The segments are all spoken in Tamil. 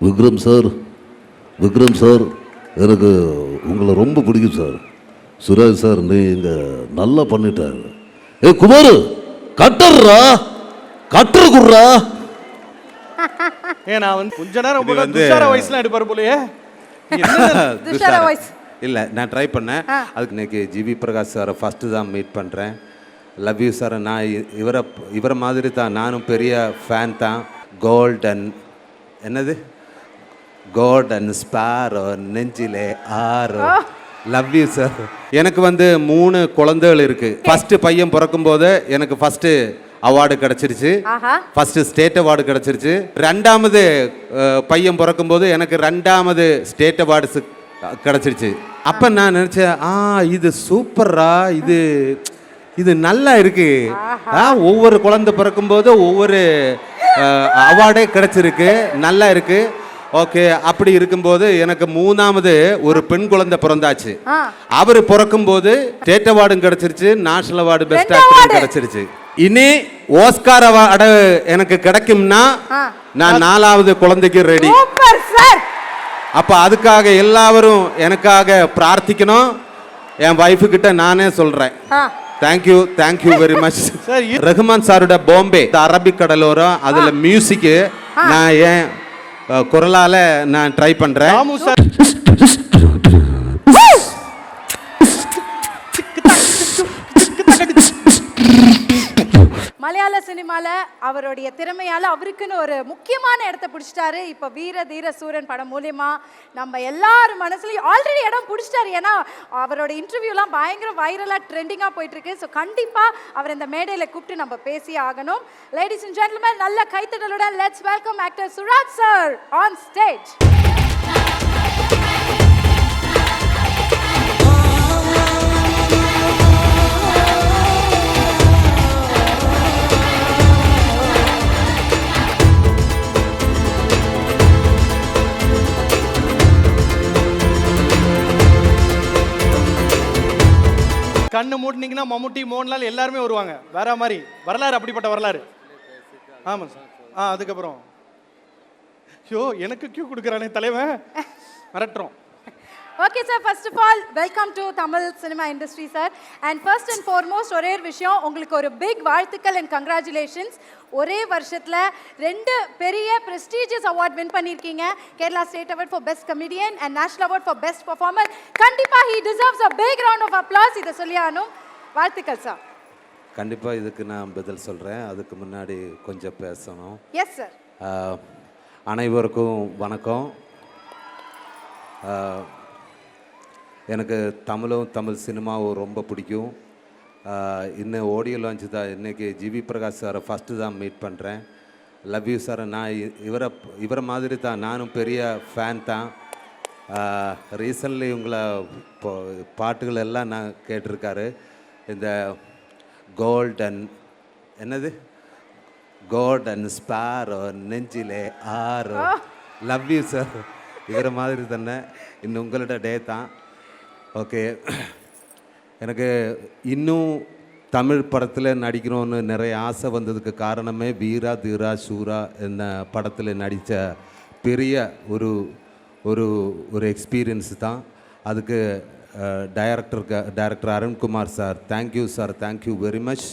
விக்ரம் சார், விக்ரம் சார், எனக்கு உங்களை ரொம்ப பிடிக்கும் சார். சுராஜ் சார் நீங்கள் நல்லா பண்ணிட்டாரு. ஏ குமார், கட்டர்ரா, கட்டர் குடுறா. நான் வந்து கொஞ்ச நேரம் துஷார வாய்ஸ்லாம் எடுப்பாரு போலயே. துஷார வாய்ஸ் இல்லை, நான் ட்ரை பண்ணேன். அதுக்கு இன்னைக்கு ஜிவி பிரகாஷ் சாரை ஃபஸ்ட்டு தான் மீட் பண்ணுறேன். Love you sir. நான் இவரை மாதிரி தான், நானும் பெரிய ஃபேன் தான். கோல்டன் என்னது, கோல்டன் ஸ்பாரோ நெஞ்சிலே ஆரோ. Love you sir. எனக்கு வந்து 3 குழந்தைகள் இருக்குது. ஃபஸ்ட்டு பையன் பிறக்கும்போது எனக்கு ஃபஸ்ட்டு அவார்டு கிடச்சிருச்சு, ஃபஸ்ட்டு ஸ்டேட் அவார்டு கிடச்சிருச்சு. 2வது பையன் பிறக்கும்போது எனக்கு 2வது ஸ்டேட் அவார்டு கிடச்சிருச்சு. அப்போ நான் நினச்சேன், இது சூப்பரா, இது நல்லா இருக்கு. ஒவ்வொரு குழந்தை பிறக்கும்போது ஒவ்வொரு அவார்டே கிடச்சிருக்கு, நல்லா இருக்கு. ஓகே, அப்படி இருக்கும்போது எனக்கு 3வது ஒரு பெண் குழந்தை பிறந்தாச்சு. அவர் பிறக்கும்போது ஸ்டேட் அவார்டும் கிடைச்சிருச்சு, நேஷனல் அவார்டு பெஸ்ட் ஆக்டர் கிடைச்சிருச்சு. இனி ஓஸ்கார் அவார்டு எனக்கு கிடைக்கும்னா நான் 4வது குழந்தைக்கு ரெடி. அப்ப அதுக்காக எல்லாரும் எனக்காக பிரார்த்திக்கணும். என் வைஃபு கிட்ட நானே சொல்றேன். Thank you, thank you very much. Rahman சாரோட பாம்பே அரபிக் கடலோரம், அதுல மியூசிக் நான் ஏன் குரலால நான் ட்ரை பண்றேன். மலையாள சினிமால அவருடைய திறமையால அவருக்குன்னு ஒரு முக்கியமான இடத்தை பிடிச்சிட்டாரு. இப்ப வீர தீர சூரன் படம் மூலியமா நம்ம எல்லாரும் மனசுலயும் ஆல்ரெடி இடம் பிடிச்சிட்டாரு. ஏன்னா அவரோட இன்டர்வியூலாம் பயங்கர வைரலா ட்ரெண்டிங்கா போயிட்டு இருக்கு. ஸோ கண்டிப்பா அவர் இந்த மேடையில கூப்பிட்டு நம்ம பேசி ஆகணும். லேடிஸ் அண்ட் ஜென்டில்மேன், நல்ல கைத்தட்டலுடன் let's welcome actor Suraj sir on stage. கண்ணு மூட்டினீங்கன்னா மம்முட்டி, மோகன்லால் எல்லாருமே வருவாங்க. வேற மாதிரி வரலாறு, அப்படிப்பட்ட வரலாறு. ஆமாம் சார். அதுக்கப்புறம் எனக்கு கியூ கொடுக்குறானே தலைவன், மிரட்டுறோம். Okay sir, first of all welcome to Tamil cinema industry sir. And first and foremost ஒரே ஒரு விஷயம், உங்களுக்கு ஒரு பிக் வாழ்த்துக்கள் அண்ட் கங்க்ராச்சுலேஷன்ஸ். ஒரே வருஷத்தில் 2 பெரிய ப்ரெஸ்டீஜியஸ் அவார்ட் வின் பண்ணியிருக்கீங்க. Kerala state award for best comedian and national award for best performer. கண்டிப்பாக he deserves a big round of applause. இதை சொல்லி ஆனும். வாழ்த்துக்கள் சார். கண்டிப்பாக இதுக்கு நான் பதில் சொல்கிறேன். அதுக்கு முன்னாடி கொஞ்சம் பேசணும். Yes sir. அனைவருக்கும் வணக்கம். எனக்கு தமிழ் சினிமாவும் ரொம்ப பிடிக்கும். இன்னும் ஆடியோ லான்ச்சு தான். இன்றைக்கி ஜிவி பிரகாஷ் சாரை ஃபஸ்ட்டு தான் மீட் பண்ணுறேன். Love you sir. நான் இவரை மாதிரி தான், நானும் பெரிய ஃபேன் தான். ரீசன்ட்லி உங்களை பாட்டுகள் எல்லாம் நான் கேட்டிருக்காரு. இந்த கோல்டன் என்னது, கோல்டன் ஸ்பாரோ நெஞ்சிலே ஆரோ. Love you sir. இவரை மாதிரி தானே, இன்னும் உங்களோட டே தான். ஓகே, எனக்கு இன்னும் தமிழ் படத்தில் நடிக்கணும்னு நிறைய ஆசை வந்ததுக்கு காரணமே வீரா தீரா சூரா என்ற படத்தில் நடித்த பெரிய ஒரு ஒரு ஒரு எக்ஸ்பீரியன்ஸ் தான். அதுக்கு director Arunkumar sir, thank you sir, thank you very much.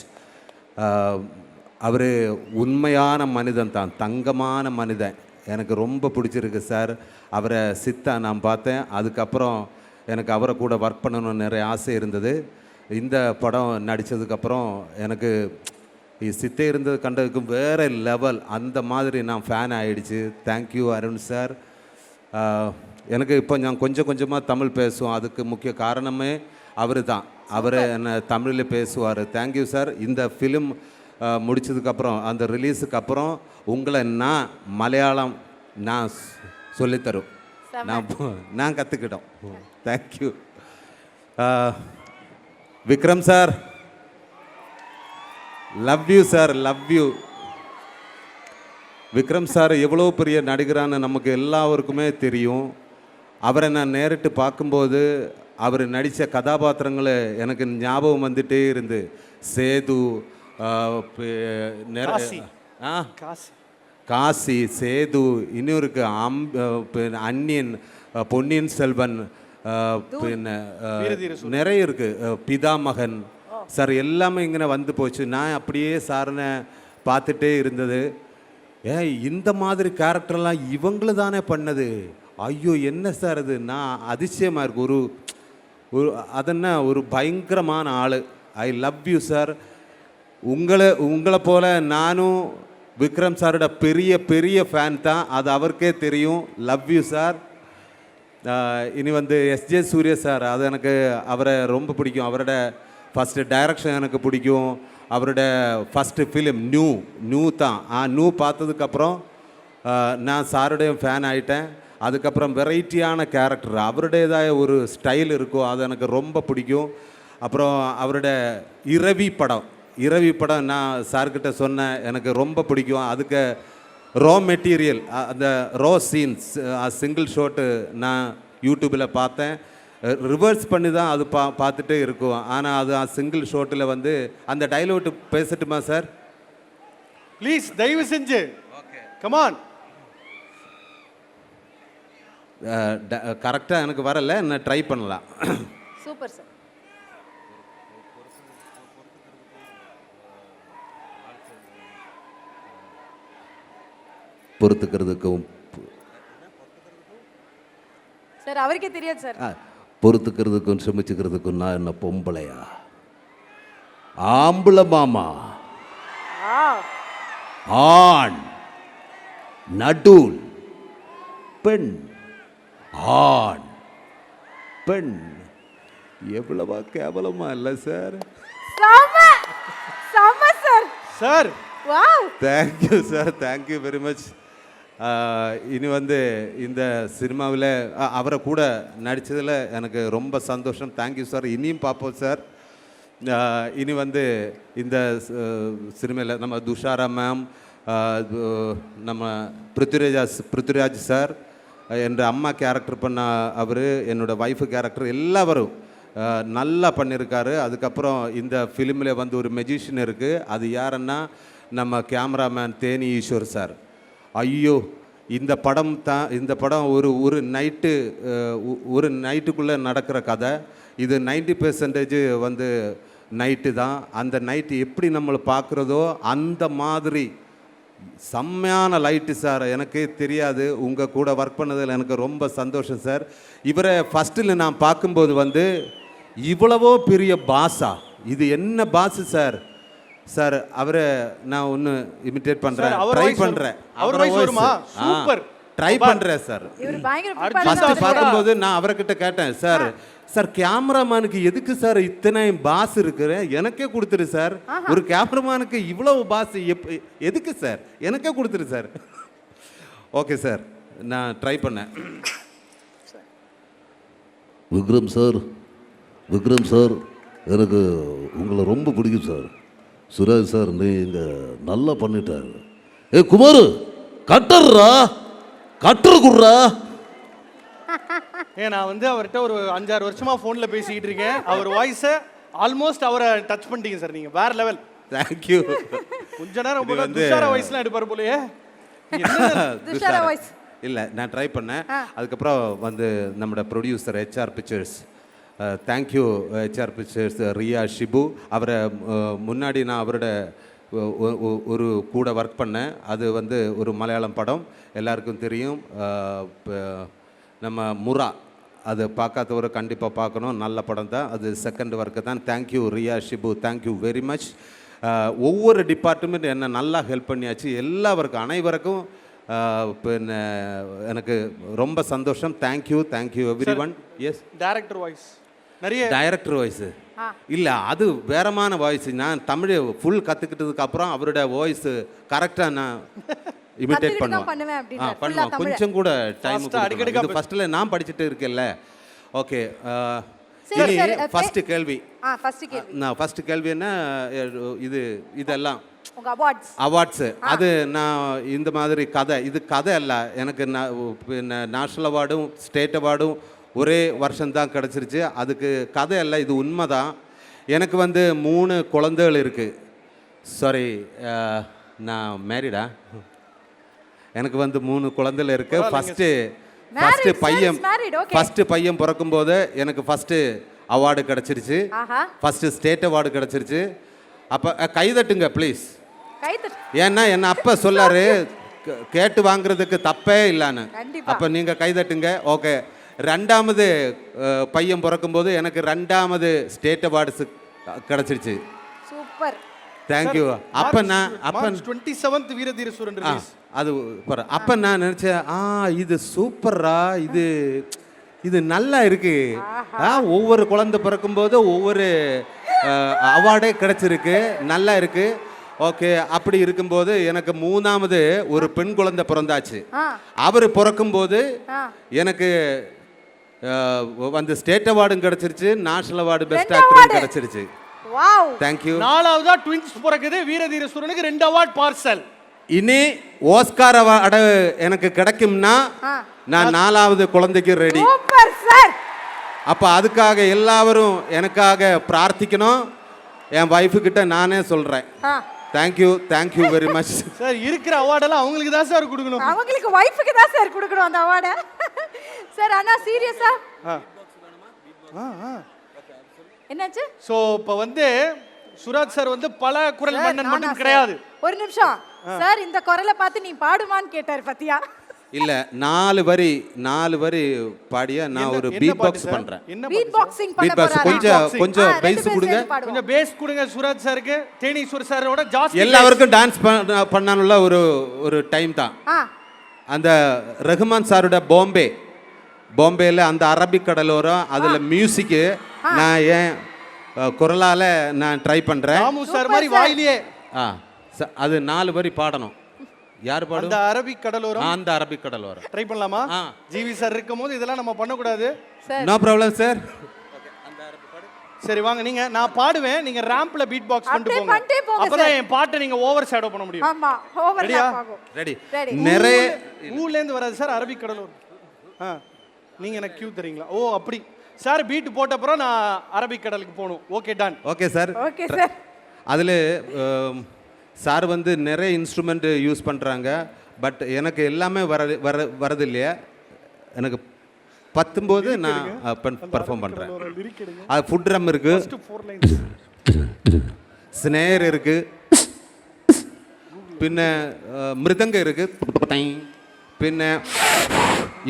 அவர் உண்மையான மனிதன் தான், தங்கமான மனிதன். எனக்கு ரொம்ப பிடிச்சிருக்கு சார். அவரை சித்தா நான் பார்த்தேன். அதுக்கப்புறம் எனக்கு அவரை கூட ஒர்க் பண்ணணும்னு நிறைய ஆசை இருந்தது. இந்த படம் நடித்ததுக்கப்புறம் எனக்கு சித்தே இருந்தது கண்டதுக்கு வேறு லெவல், அந்த மாதிரி நான் ஃபேன் ஆகிடுச்சு. Thank you Arun sir. எனக்கு இப்போ நான் கொஞ்சம் கொஞ்சமாக தமிழ் பேசுவோம். அதுக்கு முக்கிய காரணமே அவர் தான். அவர் என்னை தமிழில் பேசுவார். Thank you sir. இந்த ஃபிலிம் முடித்ததுக்கப்புறம், அந்த ரிலீஸுக்கு அப்புறம் உங்களை நான் மலையாளம் நான் சொல்லித்தரும், நான் கற்றுக்கிட்டோம். Thank you. Vikram sir, love you sir, love you. Vikram sir எவ்வளோ பெரிய நடிகரான்னு நமக்கு எல்லாருக்குமே தெரியும். அவரை நான் நேரிட்டு பார்க்கும்போது அவர் நடித்த கதாபாத்திரங்களை எனக்கு ஞாபகம் வந்துட்டே இருந்து. சேது, காசி, சேது, இன்னும் இருக்கு அன்னியன், பொன்னியின் செல்வன், പിന്നെ நிறைய இருக்கு, பிதாமகன் சார் எல்லாமே இங்கே வந்து போச்சு. நான் அப்படியே சாரனை பார்த்துட்டே இருந்தது. இந்த மாதிரி கேரக்டர்லாம் இவங்கள தானே பண்ணது. ஐயோ என்ன சார் அது, நான் அதிசயமாக இருக்கு. ஒரு அதென்ன ஒரு பயங்கரமான ஆள். I love you sir. உங்களை போல நானும் விக்ரம் சாரோட பெரிய பெரிய ஃபேன் தான், அது அவருக்கே தெரியும். Love you sir. இனி வந்து எஸ்ஜே சூர்யா சார், அது எனக்கு அவரை ரொம்ப பிடிக்கும். அவரோட ஃபஸ்ட்டு டைரக்ஷன் எனக்கு பிடிக்கும். அவரோட ஃபஸ்ட்டு ஃபிலிம் நியூ தான். நியூ பார்த்ததுக்கப்புறம் நான் சாருடைய ஃபேன் ஆகிட்டேன். அதுக்கப்புறம் வெரைட்டியான கேரக்டர், அவருடையதாக ஒரு ஸ்டைல் இருக்கும், அது எனக்கு ரொம்ப பிடிக்கும். அப்புறம் அவரோட இரவி படம் நான் சார்கிட்ட சொன்னேன், எனக்கு ரொம்ப பிடிக்கும். அதுக்கு ரா மெட்டீரியல், அந்த ரா சீன்ஸ், சிங்கிள் ஷாட்டு நான் யூடியூப்பில் பார்த்தேன். ரிவர்ஸ் பண்ணி தான் அது பார்த்துட்டே இருக்கும். ஆனால் அது சிங்கிள் ஷாட்டில் வந்து அந்த டைலாக் பேசட்டுமா சார்? ப்ளீஸ் தயவு செஞ்சு. கமான். கரெக்டாக எனக்கு வரல, நான் ட்ரை பண்ணலாம். Super sir. பொறுத்துக்கிறதுக்கும் சார் அவருக்கே தெரியாது சார். பொறுத்துக்கிறதுக்கும் சமைச்சுக்கிறதுக்கும் நான் என்ன பொம்பளையா? ஆம்பளை மாமா. ஆண் நடுல் பெண், ஆண் பெண். எவ்வளவா கேவலமா இல்லை sir? Sir wow, thank you sir, thank you very much. இனி வந்து இந்த சினிமாவில் அவரை கூட நடித்ததில் எனக்கு ரொம்ப சந்தோஷம். Thank you sir. இனியும் பார்ப்போம் சார். இனி வந்து இந்த சினிமாவில் நம்ம துஷாரா மேம், நம்ம பிருத்விராஜ் சார், என்ற அம்மா கேரக்டர் பண்ண அவர், என்னோடய ஒய்ஃபு கேரக்டர், எல்லாரும் நல்லா பண்ணியிருக்காரு. அதுக்கப்புறம் இந்த ஃபிலிமில் வந்து ஒரு மெஜிஷியன் இருக்குது, அது யாருன்னா நம்ம கேமராமேன் தேனி ஈஸ்வர் சார். ஐயோ இந்த படம் ஒரு நைட்டுக்குள்ளே நடக்கிற கதை. இது 90% வந்து நைட்டு தான். அந்த நைட்டு எப்படி நம்மளை பார்க்குறதோ அந்த மாதிரி செம்மையான லைட்டு சார். எனக்கே தெரியாது, உங்கள் கூட ஒர்க் பண்ணதில் எனக்கு ரொம்ப சந்தோஷம் சார். இவரை ஃபஸ்ட்டில் நான் பார்க்கும்போது வந்து இவ்வளவோ பெரிய பாஸா, இது என்ன பாஸு சார்? சார் அவரை நான் ஒன்று இமிட்டேட் பண்ணுறேன், ட்ரை பண்ணுறேன். ட்ரை பண்ணுறேன் சார். ஃபஸ்ட்டு பார்க்கும்போது நான் அவர்கிட்ட கேட்டேன், சார் கேமராமேனுக்கு எதுக்கு சார் இத்தனை பாஸ் இருக்கிற, எனக்கே கொடுத்துரு சார். ஒரு கேமராமேனுக்கு இவ்வளவு பாஸ் எதுக்கு சார், எனக்கே கொடுத்துரு சார். ஓகே சார், நான் ட்ரை பண்ணேன். விக்ரம் சார் எனக்கு உங்களை ரொம்ப பிடிக்கும் சார். சுரேஷ் சார் நீங்கள் நல்லா பண்ணிட்டாரு. குமார் கட்டர்ரா, கட்டர் குடுறா. நான் வந்து அவர்கிட்ட ஒரு 5-6 வருஷமா ஃபோனில் பேசிக்கிட்டு இருக்கேன். அவர் வாய்ஸை ஆல்மோஸ்ட் அவரை டச் பண்ணிட்டீங்க சார். நீங்கள் வேற லெவல். தேங்க்யூ. கொஞ்ச நேரம் துஷாரா வாய்ஸ்லாம் எடுப்பார் போலயே. துஷாரா வாய்ஸ் இல்லை, நான் ட்ரை பண்ணேன். அதுக்கப்புறம் வந்து நம்மளோட producer HR pictures, thank you HR pictures, Riya Shibu. அவரை முன்னாடி நான் அவரோட ஒரு கூட ஒர்க் பண்ணேன். அது வந்து ஒரு மலையாளம் படம், எல்லாருக்கும் தெரியும். நம்ம முரா, அது பார்க்காதவரை கண்டிப்பாக பார்க்கணும், நல்ல படம் தான் அது. செகண்ட் ஒர்க்கு தான். Thank you Riya Shibu, thank you very much. ஒவ்வொரு டிபார்ட்மெண்ட் என்ன நல்லா ஹெல்ப் பண்ணியாச்சு. எல்லாருக்கும் அனைவருக்கும் പിന്നെ எனக்கு ரொம்ப சந்தோஷம். Thank you everyone. Yes, director voice நிறைய. டைரக்டர் வாய்ஸ் இல்லை, அது வேறமான வாய்ஸ். நான் தமிழ் ஃபுல் கற்றுக்கிட்டதுக்கு அப்புறம் அவரோட வாய்ஸ் கரெக்டாக நான் இமிட்டேட் பண்ணுவேன். கொஞ்சம் கூட டைம் இது ஃபஸ்ட்டில் நான் படிச்சுட்டு இருக்கேன்ல. ஓகே, ஃபஸ்ட்டு கேள்வி என்ன, இதெல்லாம் அவார்ட்ஸு. அது நான் இந்த மாதிரி இது கதை அல்ல எனக்கு. പിന്നെ நேஷ்னல் அவார்டும் ஸ்டேட் அவார்டும் ஒரே வருஷம்தான் கிடச்சிருச்சு. அதுக்கு கதை அல்ல, இது உண்மை தான். எனக்கு வந்து 3 குழந்தைகள் இருக்குது. சாரி, நான் மேரிடா. எனக்கு வந்து 3 குழந்தைகள் இருக்கு. ஃபர்ஸ்ட் Married, sir பையன் is married, okay. ஃபர்ஸ்ட் பையன் பிறக்கும்போது எனக்கு ஃபர்ஸ்ட் அவார்டு கிடைச்சிருச்சு. ஆஹா ஃபர்ஸ்ட் ஸ்டேட் அவார்டு கிடைச்சிருச்சு. அப்போ கைதட்டுங்க ப்ளீஸ். கைத்தட்டு. ஏன்னா என்ன அப்பா சொல்லாரு கேட்டு வாங்குறதுக்கு தப்பே இல்லைன்னு. கண்டிப்பா. அப்போ நீங்கள் கைதட்டுங்க. ஓகே. 2வது பையன் பிறக்கும்போது எனக்கு 2வது ஸ்டேட் அவார்ட்ஸ் கிடச்சிருச்சு. சூப்பர். தேங்க்யூ. அப்போ நான் அப்போ 27th வீர தீர சூரன் ரிலீஸ். அது அப்போ நான் நினச்சேன் இது சூப்பரா, இது நல்லா இருக்கு. ஒவ்வொரு குழந்தை பிறக்கும்போது ஒவ்வொரு அவார்டே கிடைச்சிருக்கு, நல்லா இருக்கு. ஓகே. அப்படி இருக்கும்போது எனக்கு 3வது ஒரு பெண் குழந்தை பிறந்தாச்சு. அவர் பிறக்கும்போது எனக்கு வந்து ஸ்டேட் அவார்டும் கிடைச்சிருச்சு, நேஷனல் அவார்டு பெஸ்ட் ஆக்டரும் கிடைச்சிருச்சு. வாவ். தேங்க்யூ. 4வதா ட்வின்ஸ் பிறக்குது. வீர தீர சூரனுக்கு 2 அவார்ட் பார்சல். இனி ஓஸ்கார் அவார்டு எனக்கு கிடைக்கும்னா நான் 4வது குழந்தைக்கு ரெடி. Super sir. அப்போ அதுக்காக எல்லாரும் எனக்காக பிரார்த்திக்கணும். என் வைஃபு கிட்ட நானே சொல்கிறேன். Thank you very much. சார் இருக்கிற அவார்டெல்லாம் அவங்களுக்கு தான் சார் கொடுக்கணும். அவங்களுக்கு வைஃப்க்கு தான் சார் கொடுக்கணும் அந்த அவார்டை. சார் அண்ணா சீரியஸா என்னாச்சு? ஸோ இப்போ வந்து சுராஜ் சார் வந்து பல குரல் மன்னன் மட்டும் கிடையாது. ஒரு நிமிஷம் சார், இந்த குரலை பார்த்து நீ பாடுமான்னு கேட்டார் பத்தியா? இல்ல 4 வரி பாடிய நான் ஒரு பீட் பாக்ஸ் பண்றேன். என்ன பீட் பாக்ஸிங் பண்ண பீட் பாக்ஸ் போறாரு. கொஞ்சம் பேஸ் கொடுங்க. கொஞ்சம் பேஸ் கொடுங்க சுராஜ் சாருக்கு. தேனீஸ்வர் சாரோட ஜாஸ்தி எல்லாருக்கும் டான்ஸ் பண்ணானுள்ள ஒரு டைம் தான். அந்த ரஹ்மான் சாரோட பாம்பேல அந்த அரபிக் கடலோரம் அதுல மியூசிக் நான் ஏன் குரலால நான் ட்ரை பண்றேன். ராமு சார் மாதிரி வாயிலேயே அது 4 வரி பாடணும். யார் பாடும்? அந்த அரபிக் கடலோரம். அந்த அரபிக் கடலோரம் ட்ரை பண்ணலாமா? ஜிவி சார் இருக்கும்போது இதெல்லாம் நம்ம பண்ண கூடாது. No problem sir. சரி வாங்க, நீங்க நான் பாடுவேன், நீங்க ராம்ப்ல பீட் பாக்ஸ் பண்ணிட்டு போங்க. அப்பதான் என் பாட்டை நீங்க ஓவர் ஷேடோ பண்ண முடியும். ஆமா, ஓவர்லாப் ஆகும். ரெடி. நிறைய ஊர்ல இருந்து வராது சார் அரபிக் கடலோரம். நீங்க எனக்கு கியூ தரீங்களா? ஓ அப்படி சார். பீட் போட்ட அப்புறம் நான் அரபிக் கடலுக்கு போகணும். Okay done. Okay sir. Okay sir. அதில் சார் வந்து நிறைய இன்ஸ்ட்ருமெண்ட் யூஸ் பண்ணுறாங்க. பட் எனக்கு எல்லாமே வரது இல்லையா. எனக்கு பத்தும்போது நான் பர்ஃபார்ம் பண்ணுறேன். அது ஃபுட் ட்ரம் இருக்கு, ஸ்னேர் இருக்கு, பின்ன மிருதங்க இருக்கு, பின்ன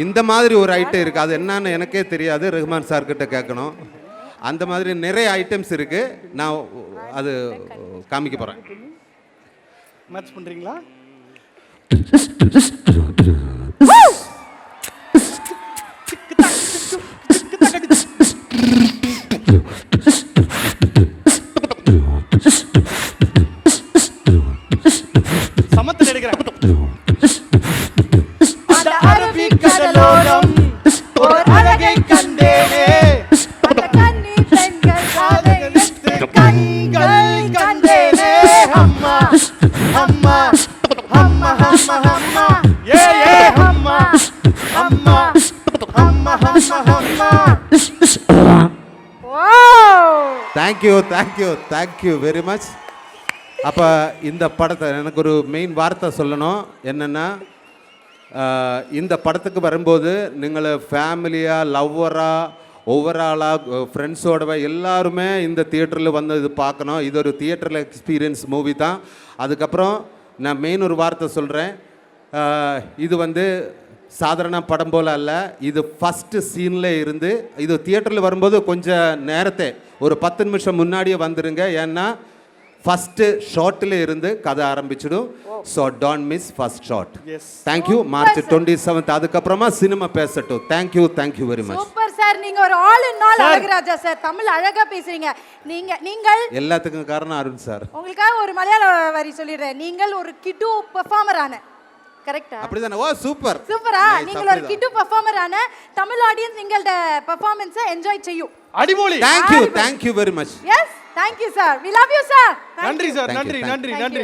இந்த மாதிரி ஒரு ஐட்டம் இருக்குது. அது என்னன்னு எனக்கே தெரியாது, ரஹ்மான் சார்கிட்ட கேட்கணும். அந்த மாதிரி நிறைய ஐட்டம்ஸ் இருக்குது. நான் அது காமிக்க போகிறேன். மேட்ச் பண்ணுறீங்களா? சமத்தில் எடுக்கிறேன். கடலோரம் ஒரு அழகை கண்டேனே, அந்த கன்னி பெண்கள் கண்கள் கண்டேனே. அம்மா அம்மா அம்மா அம்மா அம்மா ஏ ஏ அம்மா அம்மா அம்மா அம்மா அம்மா. Thank you very much. அப்போ இந்த படத்தை எனக்கு ஒரு மெயின் வார்த்தை சொல்லணும். என்னென்னா, இந்த படத்துக்கு வரும்போது நீங்கள் ஃபேமிலியாக, லவ்வராக, ஓவராலாக, ஃப்ரெண்ட்ஸோட எல்லாருமே இந்த தியேட்டரில் வந்து இது பார்க்கணும். இது ஒரு தியேட்டரில் எக்ஸ்பீரியன்ஸ் மூவி தான். அதுக்கப்புறம் நான் மெயின் ஒரு வார்த்தை சொல்கிறேன். இது வந்து சாதாரண படம் போல் அல்ல. இது ஃபஸ்ட்டு சீனில் இருந்து இது தியேட்டரில் வரும்போது கொஞ்சம் நேரத்தை ஒரு 10 நிமிஷம் முன்னாடியே வந்துடுங்க. ஏன்னா ஃபஸ்ட்டு ஷார்ட்டில் இருந்து கதை ஆரம்பிச்சிடும். So don't miss first short. Thank you. March 27 அதுக்கப்புறமா சினிமா பேசட்டும். Thank you very much. Super sir. நீங்க ஒரு all in all Azhagaraja sir. Tamil அழகா பேசுறீங்க. நீங்கள் எல்லாத்துக்கும் காரணம் அருண் சார். உங்களுக்காக ஒரு மலையாள வரி சொல்லிடுறேன். நீங்கள் ஒரு கிட்டு பெர்ஃபார்மர் ஆன, கரெக்ட்டா? அப்படிதானே? ஓ சூப்பர். சூப்பரா. நீங்கள் ஒரு கிட்டு பெர்ஃபார்மர் ஆன தமிழ் ஆடியன்ஸ் உங்களோட பெர்ஃபார்மன்ஸை என்ஜாய் செய்யும். அடிபோலி. Thank you very much. Yes, thank you sir. we love you sir. நன்றி சார். நன்றி.